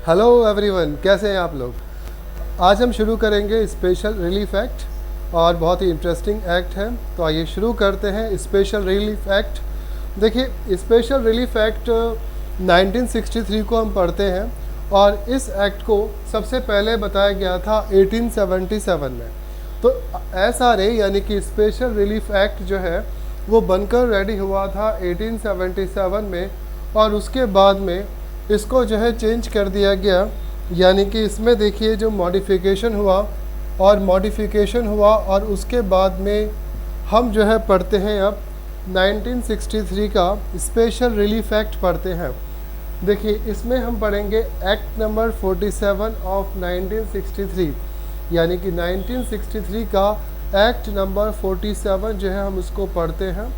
Hello everyone, कैसे हैं आप लोग। आज हम शुरू करेंगे स्पेशल रिलीफ एक्ट और बहुत ही इंटरेस्टिंग एक्ट है। तो आइए शुरू करते हैं स्पेशल रिलीफ एक्ट। देखिए, स्पेशल रिलीफ एक्ट 1963 को हम पढ़ते हैं और इस एक्ट को सबसे पहले बताया गया था 1877 में। तो SRA यानी कि स्पेशल रिलीफ एक्ट जो है वो बनकर रेडी हुआ था 1877 में, और उसके बाद में इसको जो है चेंज कर दिया गया। यानी कि इसमें देखिए जो मॉडिफिकेशन हुआ और उसके बाद में हम जो है पढ़ते हैं अब 1963 का स्पेशल रिलीफ एक्ट पढ़ते हैं। देखिए, इसमें हम पढ़ेंगे एक्ट नंबर 47 ऑफ 1963, यानी कि 1963 का एक्ट नंबर 47 जो है हम उसको पढ़ते हैं।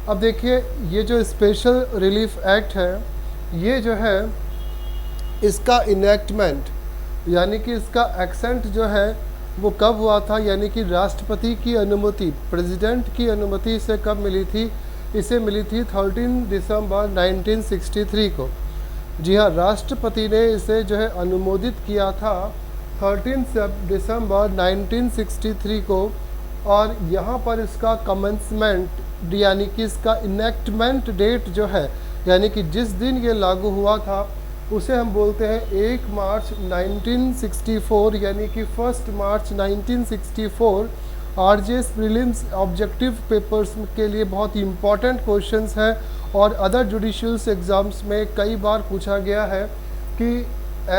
अब देखिए, ये जो स्पेशल रिलीफ एक्ट है ये जो है इसका इनेक्टमेंट यानी कि इसका एक्सेंट जो है वो कब हुआ था, यानी कि राष्ट्रपति की अनुमति, प्रेसिडेंट की अनुमति से कब मिली थी। इसे मिली थी 13 दिसंबर 1963 को। जी हाँ, राष्ट्रपति ने इसे जो है अनुमोदित किया था 13 दिसंबर 1963 को। और यहाँ पर इसका कमेंसमेंट यानी कि इसका इनेक्टमेंट डेट जो है, यानी कि जिस दिन ये लागू हुआ था उसे हम बोलते हैं 1 मार्च 1964, यानी कि 1 मार्च 1964। RJS प्रीलिम्स ऑब्जेक्टिव पेपर्स के लिए बहुत ही इम्पॉर्टेंट क्वेश्चंस है और अदर जुडिशियल्स एग्ज़ाम्स में कई बार पूछा गया है कि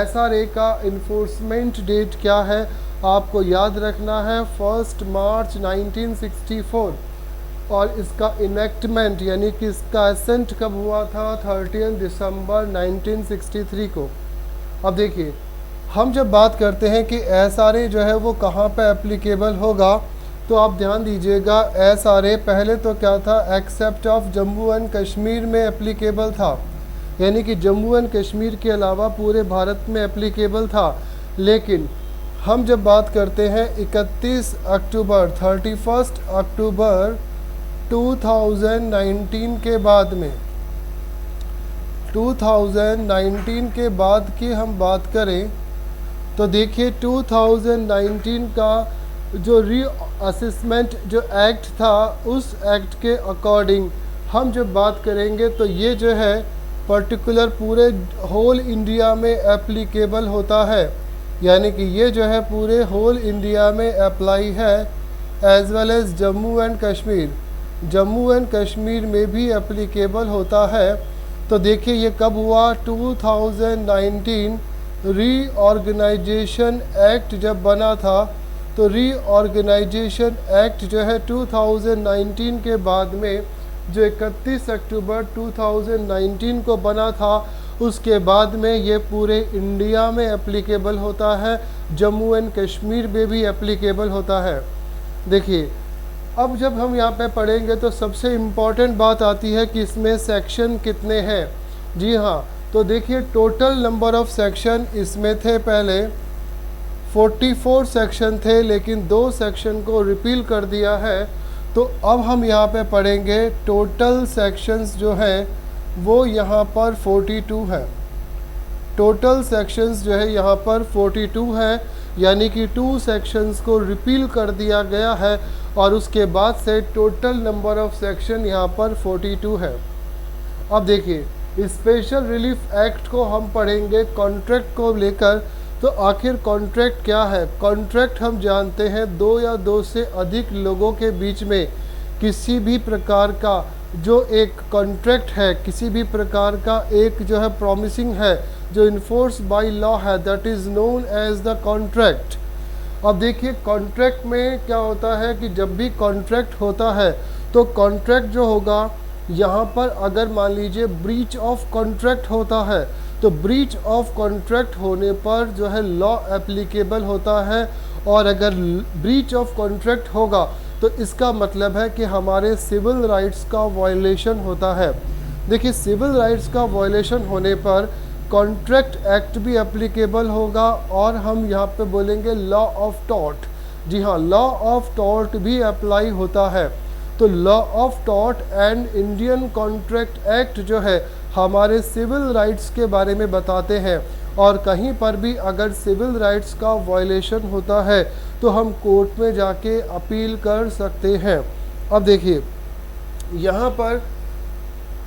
SRA का इन्फोर्समेंट डेट क्या है। आपको याद रखना है 1 मार्च 1964, और इसका इनेक्टमेंट यानी कि इसका एसेंट कब हुआ था 13 दिसंबर 1963 को। अब देखिए, हम जब बात करते हैं कि SRA जो है वो कहाँ पे एप्लीकेबल होगा, तो आप ध्यान दीजिएगा। SRA पहले तो क्या था, except of Jammu and Kashmir में एप्लीकेबल था, यानी कि जम्मू एंड कश्मीर के अलावा पूरे भारत में एप्लीकेबल था। लेकिन हम जब बात करते हैं 31 अक्टूबर 2019 के बाद में, 2019 के बाद की हम बात करें तो देखिए 2019 का जो रीअसेसमेंट जो एक्ट था उस एक्ट के अकॉर्डिंग हम जब बात करेंगे तो ये जो है पर्टिकुलर पूरे होल इंडिया में एप्लीकेबल होता है, यानी कि ये जो है पूरे होल इंडिया में अप्लाई है। As well as Jammu and Kashmir में भी एप्लीकेबल होता है। तो देखिए ये कब हुआ, 2019 रीऑर्गेनाइजेशन एक्ट जब बना था, तो रीऑर्गेनाइजेशन एक्ट जो है 2019 के बाद में जो 31 अक्टूबर 2019 को बना था, उसके बाद में ये पूरे इंडिया में एप्लीकेबल होता है, जम्मू एंड कश्मीर में भी एप्लीकेबल होता है। देखिए, अब जब हम यहाँ पे पढ़ेंगे तो सबसे इम्पॉर्टेंट बात आती है कि इसमें सेक्शन कितने हैं। जी हाँ, तो देखिए टोटल नंबर ऑफ़ सेक्शन इसमें थे पहले 44 सेक्शन थे, लेकिन 2 सेक्शन को रिपील कर दिया है। तो अब हम यहाँ पे पढ़ेंगे टोटल सेक्शंस जो हैं वो यहाँ पर 42 है। टोटल सेक्शंस जो है यहाँ पर 42 है, यानी कि 2 सेक्शंस को रिपील कर दिया गया है और उसके बाद से टोटल नंबर ऑफ़ सेक्शन यहाँ पर 42 है। अब देखिए, स्पेशल रिलीफ एक्ट को हम पढ़ेंगे कॉन्ट्रैक्ट को लेकर। तो आखिर कॉन्ट्रैक्ट क्या है। कॉन्ट्रैक्ट हम जानते हैं 2 या 2 से अधिक लोगों के बीच में किसी भी प्रकार का जो एक कॉन्ट्रैक्ट है, किसी भी प्रकार का एक जो है प्रॉमिसिंग है जो इन्फोर्स बाय लॉ है, that is known as the contract. अब देखिए, कॉन्ट्रैक्ट में क्या होता है कि जब भी कॉन्ट्रैक्ट होता है तो कॉन्ट्रैक्ट जो होगा यहाँ पर अगर मान लीजिए ब्रीच ऑफ कॉन्ट्रैक्ट होता है तो ब्रीच ऑफ कॉन्ट्रैक्ट होने पर जो है लॉ एप्लीकेबल होता है, और अगर ब्रीच ऑफ कॉन्ट्रैक्ट होगा तो इसका मतलब है कि हमारे सिविल राइट्स का वायलेशन होता है। देखिए, सिविल राइट्स का वायलेशन होने पर कॉन्ट्रैक्ट एक्ट भी एप्लीकेबल होगा, और हम यहाँ पे बोलेंगे लॉ ऑफ टॉर्ट। जी हाँ, लॉ ऑफ टॉर्ट भी अप्लाई होता है। तो law of tort and Indian contract act जो है हमारे सिविल राइट्स के बारे में बताते हैं, और कहीं पर भी अगर सिविल राइट्स का वायलेशन होता है तो हम कोर्ट में जाके अपील कर सकते हैं। अब देखिए यहाँ पर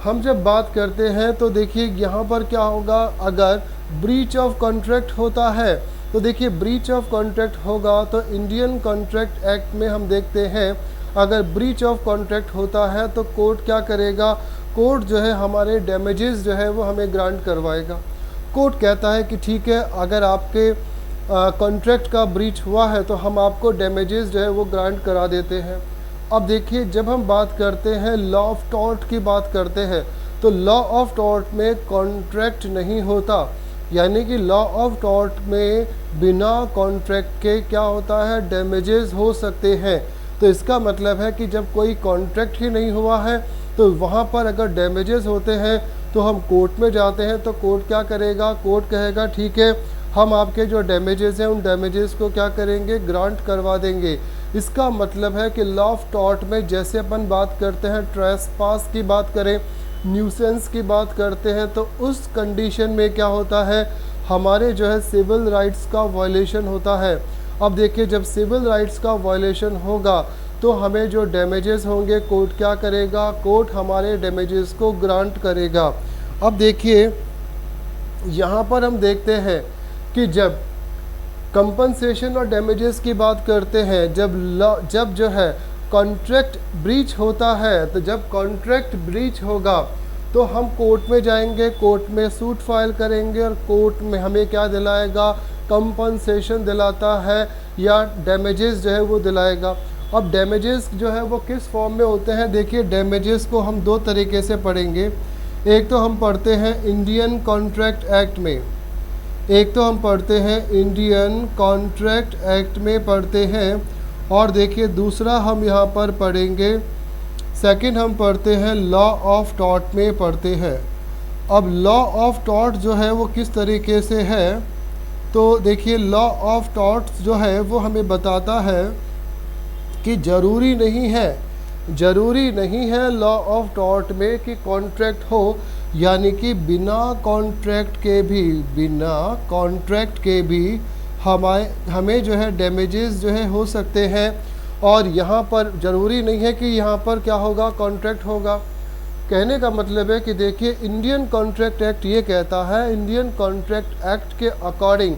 हम जब बात करते हैं तो देखिए यहाँ पर क्या होगा, अगर ब्रीच ऑफ कॉन्ट्रैक्ट होता है तो देखिए ब्रीच ऑफ कॉन्ट्रैक्ट होगा तो इंडियन कॉन्ट्रैक्ट एक्ट में हम देखते हैं अगर ब्रीच ऑफ कॉन्ट्रैक्ट होता है तो कोर्ट क्या करेगा, कोर्ट जो है हमारे डैमेजेस जो है वो हमें ग्रांट करवाएगा। कोर्ट कहता है कि ठीक है अगर आपके कॉन्ट्रैक्ट का ब्रीच हुआ है तो हम आपको डैमेजेस जो है वो ग्रांट करा देते हैं। अब देखिए जब हम बात करते हैं लॉ ऑफ टॉर्ट की बात करते हैं तो लॉ ऑफ टॉर्ट में कॉन्ट्रैक्ट नहीं होता, यानी कि लॉ ऑफ टॉर्ट में बिना कॉन्ट्रैक्ट के क्या होता है, डैमेजेस हो सकते हैं। तो इसका मतलब है कि जब कोई कॉन्ट्रैक्ट ही नहीं हुआ है तो वहाँ पर अगर डैमेजेस होते हैं तो हम कोर्ट में जाते हैं तो कोर्ट क्या करेगा, कोर्ट कहेगा ठीक है हम आपके जो डैमेजेस हैं उन डैमेजेस को क्या करेंगे, ग्रांट करवा देंगे। इसका मतलब है कि लॉ ऑफ टॉर्ट में जैसे अपन बात करते हैं ट्रेसपास की बात करें, न्यूसेंस की बात करते हैं तो उस कंडीशन में क्या होता है, हमारे जो है सिविल राइट्स का वायलेशन होता है। अब देखिए जब सिविल राइट्स का वायलेशन होगा तो हमें जो डैमेजेस होंगे कोर्ट क्या करेगा, कोर्ट हमारे डैमेजेस को ग्रांट करेगा। अब देखिए यहाँ पर हम देखते हैं कि जब कंपनसेशन और डैमेजेस की बात करते हैं, जब जो है कॉन्ट्रैक्ट ब्रीच होता है तो जब कॉन्ट्रैक्ट ब्रीच होगा तो हम कोर्ट में जाएंगे, कोर्ट में सूट फाइल करेंगे और कोर्ट में हमें क्या दिलाएगा, कंपनसेशन दिलाता है या डैमेजेस जो है वो दिलाएगा। अब डैमेजेस जो है वो किस फॉर्म में होते हैं, देखिए डैमेजेस को हम दो तरीके से पढ़ेंगे। एक तो हम पढ़ते हैं इंडियन कॉन्ट्रैक्ट एक्ट में, एक तो हम पढ़ते हैं इंडियन कॉन्ट्रैक्ट एक्ट में पढ़ते हैं, और देखिए दूसरा हम यहाँ पर पढ़ेंगे, सेकंड हम पढ़ते हैं लॉ ऑफ टॉर्ट में पढ़ते हैं। अब लॉ ऑफ टॉर्ट जो है वो किस तरीके से है, तो देखिए लॉ ऑफ टॉर्ट जो है वो हमें बताता है कि ज़रूरी नहीं है लॉ ऑफ टॉर्ट में कि कॉन्ट्रैक्ट हो, यानी कि बिना कॉन्ट्रैक्ट के भी हमें जो है डैमेजेस जो है हो सकते हैं। और यहाँ पर ज़रूरी नहीं है कि यहाँ पर क्या होगा, कॉन्ट्रैक्ट होगा। कहने का मतलब है कि देखिए इंडियन कॉन्ट्रैक्ट एक्ट ये कहता है, इंडियन कॉन्ट्रैक्ट एक्ट के अकॉर्डिंग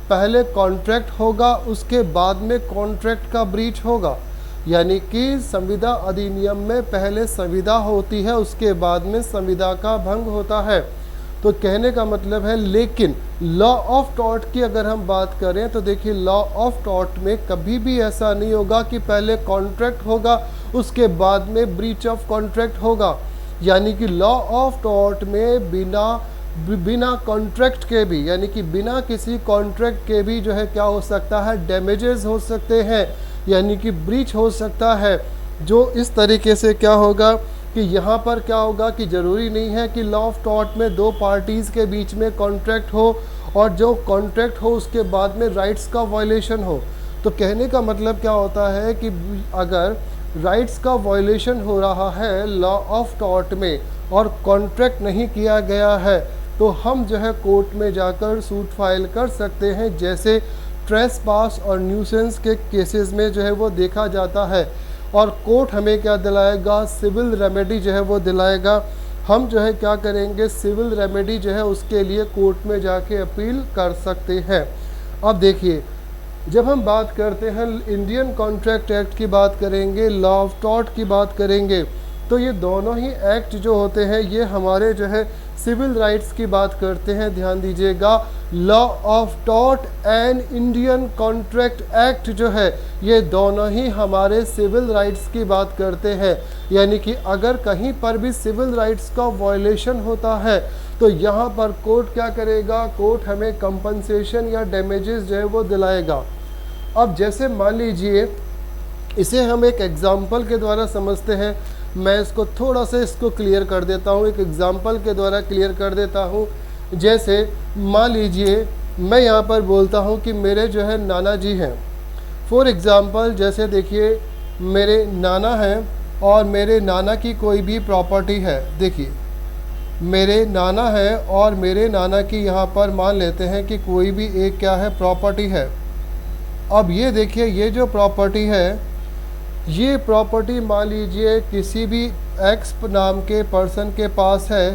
पहले कॉन्ट्रैक्ट होगा उसके बाद में कॉन्ट्रैक्ट का ब्रीच होगा, यानी कि संविदा अधिनियम में पहले संविदा होती है उसके बाद में संविदा का भंग होता है। तो कहने का मतलब है, लेकिन लॉ ऑफ टॉर्ट की अगर हम बात करें तो देखिए लॉ ऑफ टॉर्ट में कभी भी ऐसा नहीं होगा कि पहले कॉन्ट्रैक्ट होगा उसके बाद में ब्रीच ऑफ कॉन्ट्रैक्ट होगा, यानी कि लॉ ऑफ टॉर्ट में बिना कॉन्ट्रैक्ट के भी, यानी कि बिना किसी कॉन्ट्रैक्ट के भी जो है क्या हो सकता है, डैमेजेस हो सकते हैं, यानी कि ब्रीच हो सकता है। जो इस तरीके से क्या होगा कि यहाँ पर क्या होगा कि ज़रूरी नहीं है कि लॉ ऑफ टॉर्ट में दो पार्टीज़ के बीच में कॉन्ट्रैक्ट हो और जो कॉन्ट्रैक्ट हो उसके बाद में राइट्स का वायलेशन हो। तो कहने का मतलब क्या होता है कि अगर राइट्स का वायलेशन हो रहा है लॉ ऑफ टॉर्ट में और कॉन्ट्रैक्ट नहीं किया गया है तो हम जो है कोर्ट में जाकर सूट फाइल कर सकते हैं, जैसे ट्रेसपास और न्यूसेंस के केसेस में जो है वो देखा जाता है। और कोर्ट हमें क्या दिलाएगा, सिविल रेमेडी जो है वो दिलाएगा। हम जो है क्या करेंगे, सिविल रेमेडी जो है उसके लिए कोर्ट में जाके अपील कर सकते हैं। अब देखिए जब हम बात करते हैं इंडियन कॉन्ट्रैक्ट एक्ट की बात करेंगे, लॉ ऑफ टॉर्ट की बात करेंगे, तो ये दोनों ही एक्ट जो होते हैं ये हमारे जो है सिविल राइट्स की बात करते हैं। ध्यान दीजिएगा, law of tort and Indian contract act जो है ये दोनों ही हमारे सिविल राइट्स की बात करते हैं, यानी कि अगर कहीं पर भी सिविल राइट्स का वायलेशन होता है तो यहाँ पर कोर्ट क्या करेगा, कोर्ट हमें कंपनसेशन या डैमेजेस जो है वो दिलाएगा। अब जैसे मान लीजिए, इसे हम एक एग्जाम्पल के द्वारा समझते हैं, मैं इसको थोड़ा सा इसको क्लियर कर देता हूँ, एक एग्जाम्पल के द्वारा क्लियर कर देता हूँ। जैसे मान लीजिए मैं यहाँ पर बोलता हूँ कि मेरे जो है नाना जी हैं, फॉर एग्ज़ाम्पल जैसे देखिए मेरे नाना हैं और मेरे नाना की कोई भी प्रॉपर्टी है, देखिए मेरे नाना है और मेरे नाना की यहाँ पर मान लेते हैं कि कोई भी एक क्या है, प्रॉपर्टी है। अब ये देखिए, ये जो प्रॉपर्टी है, ये प्रॉपर्टी मान लीजिए किसी भी एक्स नाम के पर्सन के पास है।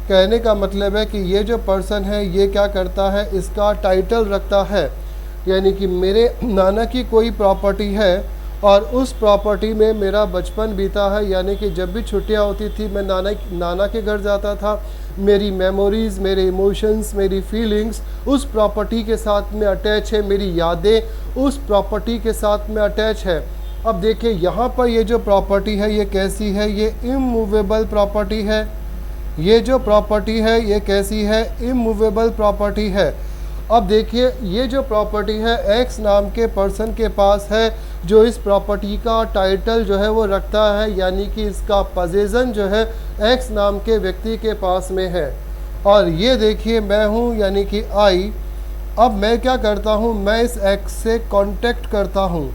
कहने का मतलब है कि ये जो पर्सन है ये क्या करता है, इसका टाइटल रखता है। यानी कि मेरे नाना की कोई प्रॉपर्टी है और उस प्रॉपर्टी में मेरा बचपन बीता है। यानी कि जब भी छुट्टियां होती थी मैं नाना के घर जाता था। मेरी मेमोरीज़, मेरे इमोशंस, मेरी फीलिंग्स उस प्रॉपर्टी के साथ में अटैच है। मेरी यादें उस प्रॉपर्टी के साथ में अटैच है। अब देखिए यहाँ पर ये जो प्रॉपर्टी है ये कैसी है, ये इमूवेबल प्रॉपर्टी है। ये जो प्रॉपर्टी है ये कैसी है, इमूवेबल प्रॉपर्टी है। अब देखिए ये जो प्रॉपर्टी है एक्स नाम के पर्सन के पास है, जो इस प्रॉपर्टी का टाइटल जो है वो रखता है। यानी कि इसका पोजेसन जो है एक्स नाम के व्यक्ति के पास में है। और ये देखिए मैं हूँ यानी कि आई। अब मैं क्या करता हूँ, मैं इस एक्स से कांटेक्ट करता हूँ।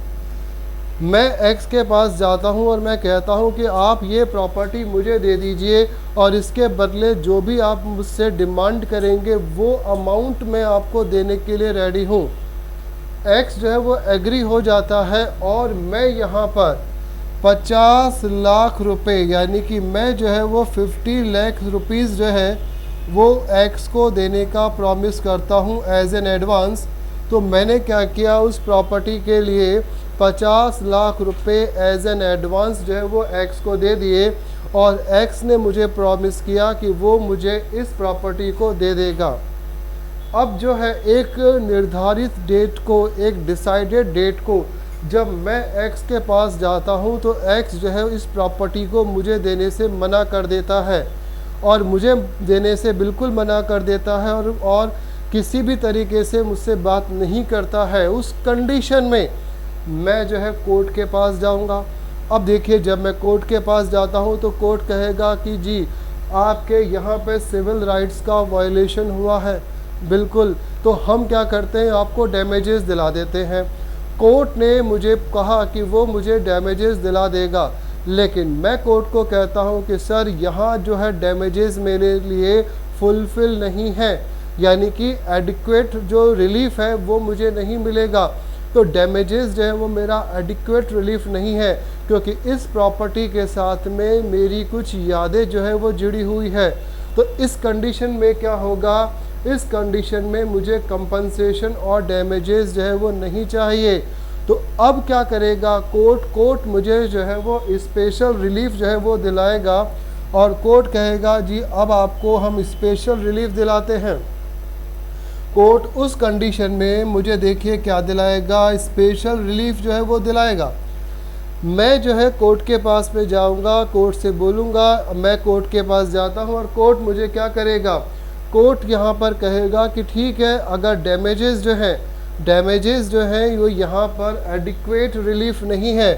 मैं एक्स के पास जाता हूँ और मैं कहता हूँ कि आप ये प्रॉपर्टी मुझे दे दीजिए और इसके बदले जो भी आप मुझसे डिमांड करेंगे वो अमाउंट मैं आपको देने के लिए रेडी हूँ। एक्स जो है वो एग्री हो जाता है और मैं यहाँ पर 50 लाख रुपए यानी कि मैं जो है वो 50 लाख रुपीज़ जो है वो एक्स को देने का प्रॉमिस करता हूँ एज एन एडवांस। तो मैंने क्या किया, उस प्रॉपर्टी के लिए 50 लाख रुपए एज एन एडवांस जो है वो एक्स को दे दिए और एक्स ने मुझे प्रॉमिस किया कि वो मुझे इस प्रॉपर्टी को दे देगा। अब जो है एक निर्धारित डेट को, एक डिसाइडेड डेट को जब मैं एक्स के पास जाता हूँ तो एक्स जो है इस प्रॉपर्टी को मुझे देने से मना कर देता है और मुझे देने से बिल्कुल मना कर देता है और किसी भी तरीके से मुझसे बात नहीं करता है। उस कंडीशन में मैं जो है कोर्ट के पास जाऊंगा। अब देखिए जब मैं कोर्ट के पास जाता हूं तो कोर्ट कहेगा कि जी आपके यहाँ पे सिविल राइट्स का वायलेशन हुआ है। बिल्कुल, तो हम क्या करते हैं, आपको डैमेजेस दिला देते हैं। कोर्ट ने मुझे कहा कि वो मुझे डैमेजेस दिला देगा, लेकिन मैं कोर्ट को कहता हूँ कि सर यहाँ जो है डैमेजेस मेरे लिए फुलफिल नहीं है। यानी कि एडिक्वेट जो रिलीफ है वो मुझे नहीं मिलेगा। तो डैमेजेस जो है वो मेरा एडिक्वेट रिलीफ नहीं है, क्योंकि इस प्रॉपर्टी के साथ में मेरी कुछ यादें जो है वो जुड़ी हुई है। तो इस कंडीशन में क्या होगा, इस कंडीशन में मुझे कंपनसेशन और डैमेजेस जो है वो नहीं चाहिए। तो अब क्या करेगा कोर्ट मुझे जो है वो स्पेशल रिलीफ जो है वो दिलाएगा और कोर्ट कहेगा जी अब आपको हम स्पेशल रिलीफ दिलाते हैं। कोर्ट उस कंडीशन में मुझे देखिए क्या दिलाएगा, स्पेशल रिलीफ जो है वो दिलाएगा। मैं जो है कोर्ट के पास में जाऊंगा, कोर्ट से बोलूँगा, मैं कोर्ट के पास जाता हूं और कोर्ट मुझे क्या करेगा, कोर्ट यहाँ पर कहेगा कि ठीक है अगर डैमेजेस जो हैं वो यहाँ पर एडिक्वेट रिलीफ नहीं है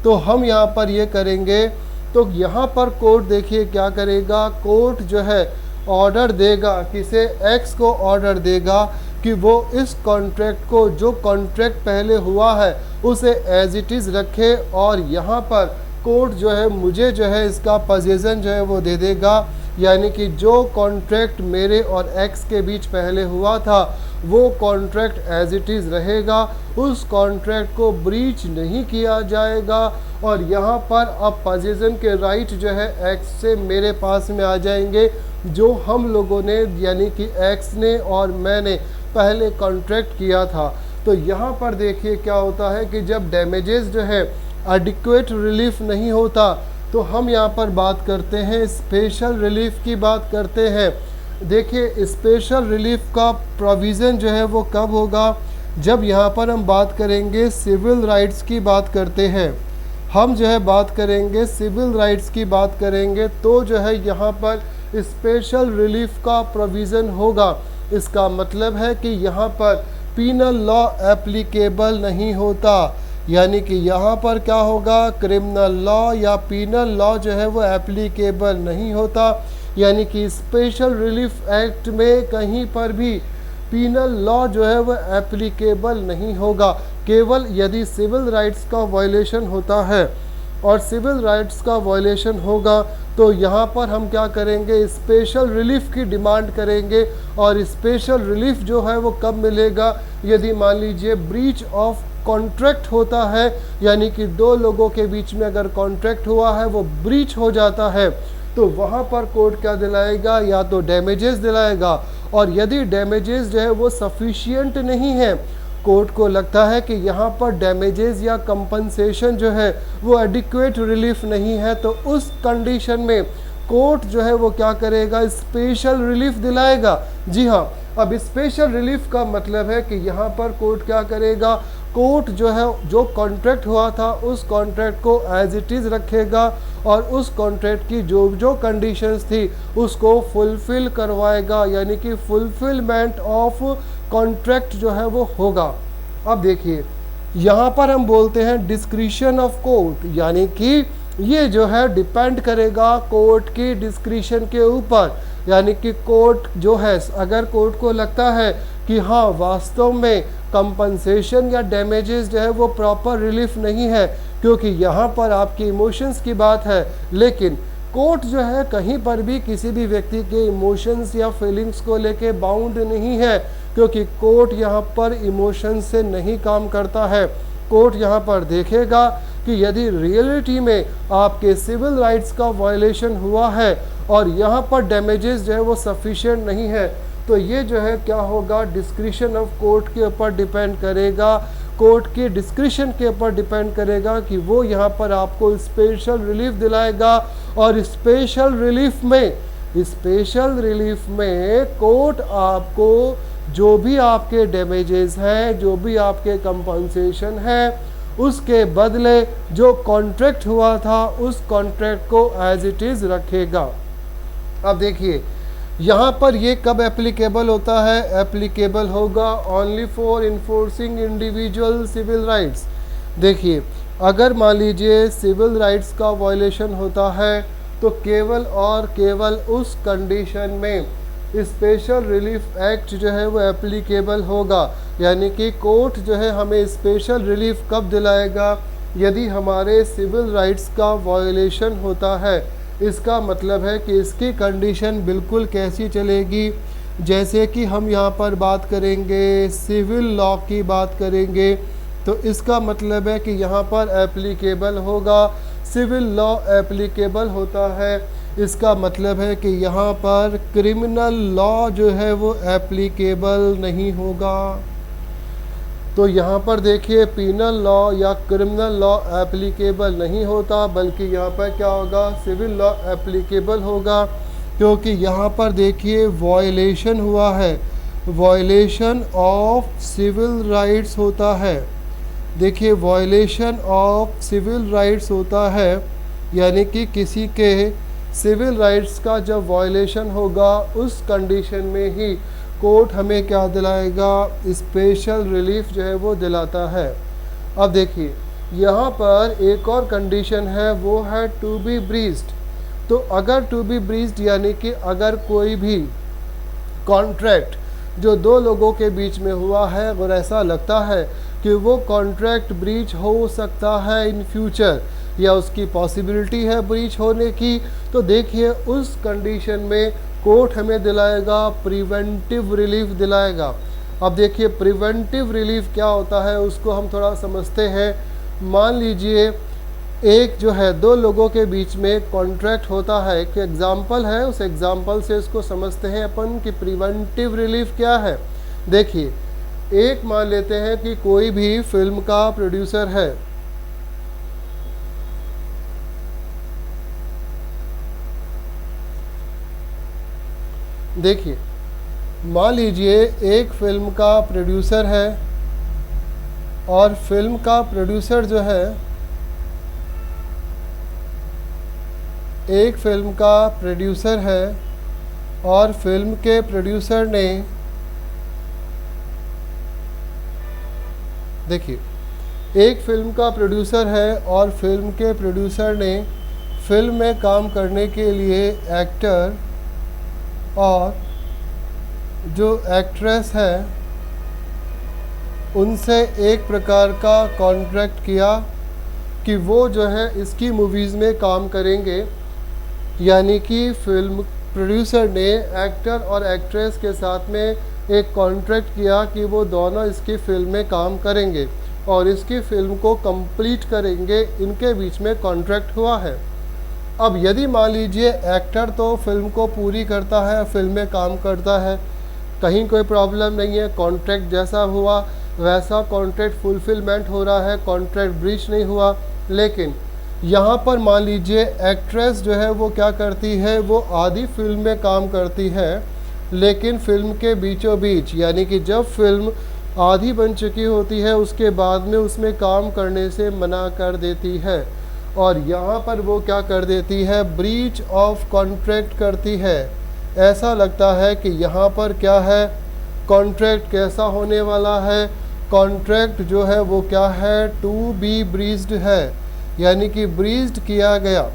तो हम यहाँ पर ये करेंगे। तो यहाँ पर कोर्ट देखिए क्या करेगा, कोर्ट जो है ऑर्डर देगा, किसे, एक्स को ऑर्डर देगा कि वो इस कॉन्ट्रैक्ट को, जो कॉन्ट्रैक्ट पहले हुआ है उसे एज इट इज़ रखे और यहाँ पर कोर्ट जो है मुझे जो है इसका पोजेसन जो है वो दे देगा। यानी कि जो कॉन्ट्रैक्ट मेरे और एक्स के बीच पहले हुआ था वो कॉन्ट्रैक्ट एज इट इज़ रहेगा, उस कॉन्ट्रैक्ट को ब्रीच नहीं किया जाएगा और यहाँ पर अब पोजेसन के राइट जो है एक्स से मेरे पास में आ जाएंगे, जो हम लोगों ने यानी कि एक्स ने और मैंने पहले कॉन्ट्रैक्ट किया था। तो यहाँ पर देखिए क्या होता है कि जब डैमेजेस जो है एडिक्वेट रिलीफ नहीं होता तो हम यहाँ पर बात करते हैं स्पेशल रिलीफ की बात करते हैं। देखिए स्पेशल रिलीफ का प्रोविज़न जो है वो कब होगा, जब यहाँ पर हम बात करेंगे सिविल राइट्स की बात करते हैं, हम जो है बात करेंगे सिविल राइट्स की बात करेंगे तो जो है यहाँ पर स्पेशल रिलीफ का प्रोविज़न होगा। इसका मतलब है कि यहाँ पर पीनल लॉ एप्लीकेबल नहीं होता, यानी कि यहाँ पर क्या होगा, क्रिमिनल लॉ या पीनल लॉ जो है वो एप्लीकेबल नहीं होता। यानी कि स्पेशल रिलीफ एक्ट में कहीं पर भी पीनल लॉ जो है वो एप्लीकेबल नहीं होगा। केवल यदि सिविल राइट्स का वायलेशन होता है और सिविल राइट्स का वायलेशन होगा तो यहाँ पर हम क्या करेंगे, स्पेशल रिलीफ की डिमांड करेंगे। और स्पेशल रिलीफ जो है वो कब मिलेगा, यदि मान लीजिए ब्रीच ऑफ कॉन्ट्रैक्ट होता है, यानी कि दो लोगों के बीच में अगर कॉन्ट्रैक्ट हुआ है वो ब्रीच हो जाता है, तो वहाँ पर कोर्ट क्या दिलाएगा, या तो डैमेजेस दिलाएगा। और यदि डैमेजेस जो है वो सफिशिएंट नहीं है, कोर्ट को लगता है कि यहाँ पर डैमेजेस या कंपनसेशन जो है वो एडिक्वेट रिलीफ नहीं है, तो उस कंडीशन में कोर्ट जो है वो क्या करेगा, स्पेशल रिलीफ दिलाएगा। जी हाँ, अब स्पेशल रिलीफ का मतलब है कि यहाँ पर कोर्ट क्या करेगा, कोर्ट जो है जो कॉन्ट्रैक्ट हुआ था उस कॉन्ट्रैक्ट को एज इट इज़ रखेगा और उस कॉन्ट्रैक्ट की जो जो कंडीशंस थी उसको फुलफ़िल करवाएगा, यानी कि फुलफिलमेंट ऑफ कॉन्ट्रैक्ट जो है वो होगा। अब देखिए यहाँ पर हम बोलते हैं डिस्क्रिशन ऑफ कोर्ट, यानी कि ये जो है डिपेंड करेगा कोर्ट की डिस्क्रिशन के ऊपर। यानी कि कोर्ट जो है, अगर कोर्ट को लगता है कि हाँ वास्तव में कंपनसेशन या डैमेजेस जो है वो प्रॉपर रिलीफ नहीं है, क्योंकि यहाँ पर आपके इमोशंस की बात है, लेकिन कोर्ट जो है कहीं पर भी किसी भी व्यक्ति के इमोशंस या फीलिंग्स को लेके बाउंड नहीं है, क्योंकि कोर्ट यहाँ पर इमोशंस से नहीं काम करता है। कोर्ट यहाँ पर देखेगा कि यदि रियलिटी में आपके सिविल राइट्स का वायलेशन हुआ है और यहाँ पर डैमेजेस जो है वो सफिशिएंट नहीं है, तो ये जो है क्या होगा, डिस्क्रिशन ऑफ कोर्ट के ऊपर डिपेंड करेगा, कोर्ट के डिस्क्रिशन के ऊपर डिपेंड करेगा कि वो यहाँ पर आपको स्पेशल रिलीफ दिलाएगा। और स्पेशल रिलीफ में कोर्ट आपको जो भी आपके डैमेजेस हैं, जो भी आपके कंपनसेशन है, उसके बदले जो कॉन्ट्रैक्ट हुआ था उस कॉन्ट्रैक्ट को एज इट इज़ रखेगा। अब देखिए यहाँ पर ये कब एप्लीकेबल होता है, एप्लीकेबल होगा only for enforcing individual civil rights. देखिए अगर मान लीजिए सिविल राइट्स का वायलेशन होता है तो केवल और केवल उस कंडीशन में स्पेशल रिलीफ एक्ट जो है वो एप्लीकेबल होगा। यानी कि कोर्ट जो है हमें स्पेशल रिलीफ कब दिलाएगा, यदि हमारे सिविल राइट्स का वायलेशन होता है। इसका मतलब है कि इसकी कंडीशन बिल्कुल कैसी चलेगी, जैसे कि हम यहाँ पर बात करेंगे सिविल लॉ की बात करेंगे, तो इसका मतलब है कि यहाँ पर एप्लीकेबल होगा, सिविल लॉ एप्लीकेबल होता है। इसका मतलब है कि यहाँ पर क्रिमिनल लॉ जो है वो एप्लीकेबल नहीं होगा। तो यहाँ पर देखिए पीनल लॉ या क्रिमिनल लॉ एप्लीकेबल नहीं होता, बल्कि यहाँ पर क्या होगा, सिविल लॉ एप्लीकेबल होगा, क्योंकि यहाँ पर देखिए वायलेशन हुआ है, वायलेशन ऑफ सिविल राइट्स होता है। देखिए वायलेशन ऑफ सिविल राइट्स होता है, यानी कि किसी के सिविल राइट्स का जब वायलेशन होगा उस कंडीशन में ही कोर्ट हमें क्या दिलाएगा, स्पेशल रिलीफ जो है वो दिलाता है। अब देखिए यहाँ पर एक और कंडीशन है, वो है टू बी ब्रीच्ड। तो अगर टू बी ब्रीच्ड यानी कि अगर कोई भी कॉन्ट्रैक्ट जो दो लोगों के बीच में हुआ है और ऐसा लगता है कि वो कॉन्ट्रैक्ट ब्रीच हो सकता है इन फ्यूचर, या उसकी पॉसिबिलिटी है ब्रीच होने की, तो देखिए उस कंडीशन में कोर्ट हमें दिलाएगा प्रिवेंटिव रिलीफ दिलाएगा। अब देखिए प्रिवेंटिव रिलीफ क्या होता है उसको हम थोड़ा समझते हैं। मान लीजिए एक जो है दो लोगों के बीच में कॉन्ट्रैक्ट होता है, एक एग्जाम्पल है, उस एग्जाम्पल से इसको समझते हैं अपन कि प्रिवेंटिव रिलीफ क्या है। देखिए एक मान लेते हैं कि कोई भी फिल्म का प्रोड्यूसर है, देखिए मान लीजिए एक फिल्म का प्रोड्यूसर है और फिल्म का प्रोड्यूसर जो है, एक फिल्म का प्रोड्यूसर है और फिल्म के प्रोड्यूसर ने, देखिए एक फिल्म का प्रोड्यूसर है और फिल्म के प्रोड्यूसर ने फिल्म में काम करने के लिए एक्टर और जो एक्ट्रेस है उनसे एक प्रकार का कॉन्ट्रैक्ट किया कि वो जो है इसकी मूवीज़ में काम करेंगे, यानी कि फिल्म प्रोड्यूसर ने एक्टर और एक्ट्रेस के साथ में एक कॉन्ट्रैक्ट किया कि वो दोनों इसकी फिल्म में काम करेंगे और इसकी फ़िल्म को कंप्लीट करेंगे, इनके बीच में कॉन्ट्रैक्ट हुआ है। अब यदि मान लीजिए एक्टर तो फिल्म को पूरी करता है, फिल्म में काम करता है, कहीं कोई प्रॉब्लम नहीं है, कॉन्ट्रैक्ट जैसा हुआ वैसा कॉन्ट्रैक्ट फुलफिलमेंट हो रहा है, कॉन्ट्रैक्ट ब्रीच नहीं हुआ। लेकिन यहाँ पर मान लीजिए एक्ट्रेस जो है वो क्या करती है, वो आधी फिल्म में काम करती है, लेकिन फिल्म के बीचों बीच, यानी कि जब फिल्म आधी बन चुकी होती है उसके बाद में उसमें काम करने से मना कर देती है और यहाँ पर वो क्या कर देती है, ब्रीच ऑफ कॉन्ट्रैक्ट करती है। ऐसा लगता है कि यहाँ पर क्या है, कॉन्ट्रैक्ट कैसा होने वाला है, कॉन्ट्रैक्ट जो है वो क्या है, टू बी ब्रीज्ड है, यानी कि ब्रीज्ड किया गया।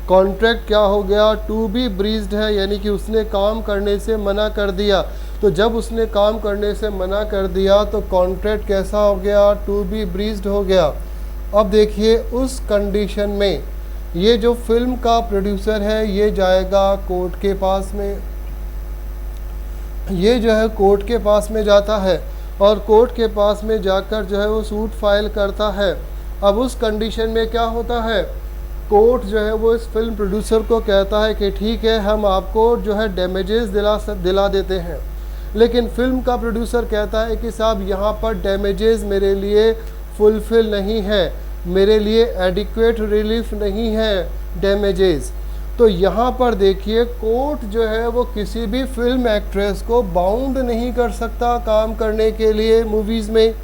कॉन्ट्रैक्ट क्या हो गया, टू बी ब्रीज्ड है, यानी कि उसने काम करने से मना कर दिया। तो जब उसने काम करने से मना कर दिया तो कॉन्ट्रैक्ट कैसा हो गया, टू बी ब्रीज्ड हो गया। अब देखिए उस कंडीशन में ये जो फिल्म का प्रोड्यूसर है ये जाएगा कोर्ट के पास में, ये जो है कोर्ट के पास में जाता है और कोर्ट के पास में जाकर जो है वो सूट फाइल करता है। अब उस कंडीशन में क्या होता है, कोर्ट जो है वो इस फिल्म प्रोड्यूसर को कहता है कि ठीक है हम आपको जो है डैमेजेस दिला देते हैं, लेकिन फिल्म का प्रोड्यूसर कहता है कि साहब यहाँ पर डैमेजेस मेरे लिए फुलफिल नहीं है, मेरे लिए एडिक्वेट रिलीफ नहीं है डैमेजेस। तो यहाँ पर देखिए कोर्ट जो है वो किसी भी फिल्म एक्ट्रेस को बाउंड नहीं कर सकता काम करने के लिए मूवीज़ में।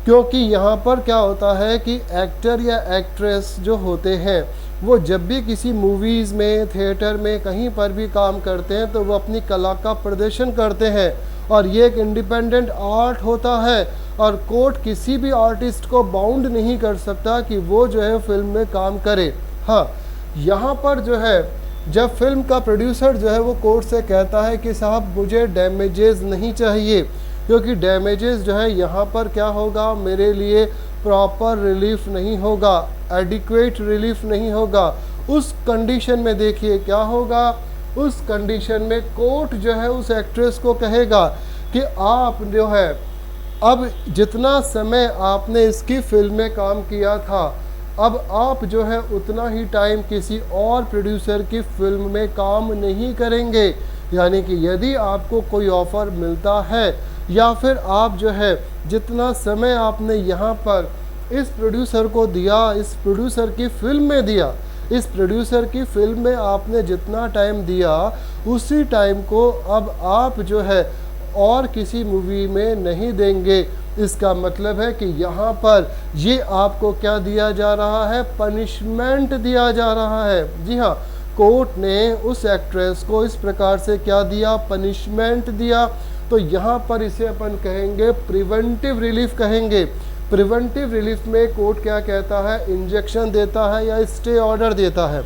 क्योंकि यहाँ पर क्या होता है कि एक्टर या एक्ट्रेस जो होते हैं वो जब भी किसी मूवीज़ में, थिएटर में, कहीं पर भी काम करते हैं तो वो अपनी कला का प्रदर्शन करते हैं और ये एक इंडिपेंडेंट आर्ट होता है और कोर्ट किसी भी आर्टिस्ट को बाउंड नहीं कर सकता कि वो जो है फिल्म में काम करे। हाँ, यहाँ पर जो है जब फिल्म का प्रोड्यूसर जो है वो कोर्ट से कहता है कि साहब मुझे डैमेजेस नहीं चाहिए, क्योंकि डैमेजेस जो है यहाँ पर क्या होगा, मेरे लिए प्रॉपर रिलीफ नहीं होगा, एडिक्वेट रिलीफ नहीं होगा। उस कंडीशन में देखिए क्या होगा, उस कंडीशन में कोर्ट जो है उस एक्ट्रेस को कहेगा कि आप जो है अब जितना समय आपने इसकी फिल्म में काम किया था, अब आप जो है उतना ही टाइम किसी और प्रोड्यूसर की फिल्म में काम नहीं करेंगे। यानी कि यदि आपको कोई ऑफ़र मिलता है या फिर आप जो है जितना समय आपने यहाँ पर इस प्रोड्यूसर को दिया, इस प्रोड्यूसर की फिल्म में दिया, इस प्रोड्यूसर की फिल्म में आपने जितना टाइम दिया उसी टाइम को अब आप जो है और किसी मूवी में नहीं देंगे। इसका मतलब है कि यहाँ पर ये आपको क्या दिया जा रहा है, पनिशमेंट दिया जा रहा है। जी हाँ, कोर्ट ने उस एक्ट्रेस को इस प्रकार से क्या दिया, पनिशमेंट दिया। तो यहाँ पर इसे अपन कहेंगे प्रिवेंटिव रिलीफ कहेंगे। प्रिवेंटिव रिलीफ में कोर्ट क्या कहता है, इंजेक्शन देता है या स्टे ऑर्डर देता है।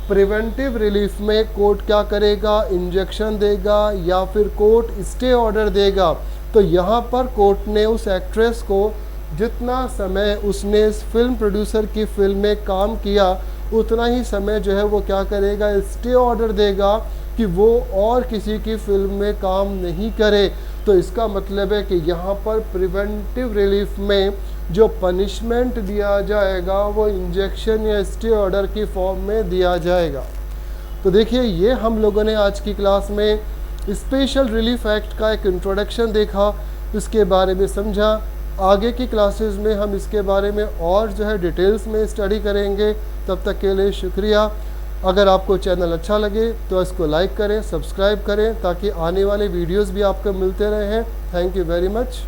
प्रिवेंटिव रिलीफ में कोर्ट क्या करेगा, इंजेक्शन देगा या फिर कोर्ट स्टे ऑर्डर देगा। तो यहाँ पर कोर्ट ने उस एक्ट्रेस को जितना समय उसने इस फिल्म प्रोड्यूसर की फिल्म में काम किया उतना ही समय जो है वो क्या करेगा, स्टे ऑर्डर देगा कि वो और किसी की फिल्म में काम नहीं करे। तो इसका मतलब है कि यहाँ पर प्रिवेंटिव रिलीफ में जो पनिशमेंट दिया जाएगा वो इंजेक्शन या स्टे ऑर्डर की फॉर्म में दिया जाएगा। तो देखिए ये हम लोगों ने आज की क्लास में स्पेशल रिलीफ एक्ट का एक इंट्रोडक्शन देखा, इसके बारे में समझा। आगे की क्लासेस में हम इसके बारे में और जो है डिटेल्स में स्टडी करेंगे। तब तक के लिए शुक्रिया। अगर आपको चैनल अच्छा लगे तो इसको लाइक करें, सब्सक्राइब करें ताकि आने वाले वीडियोस भी आपको मिलते रहें। Thank you very much.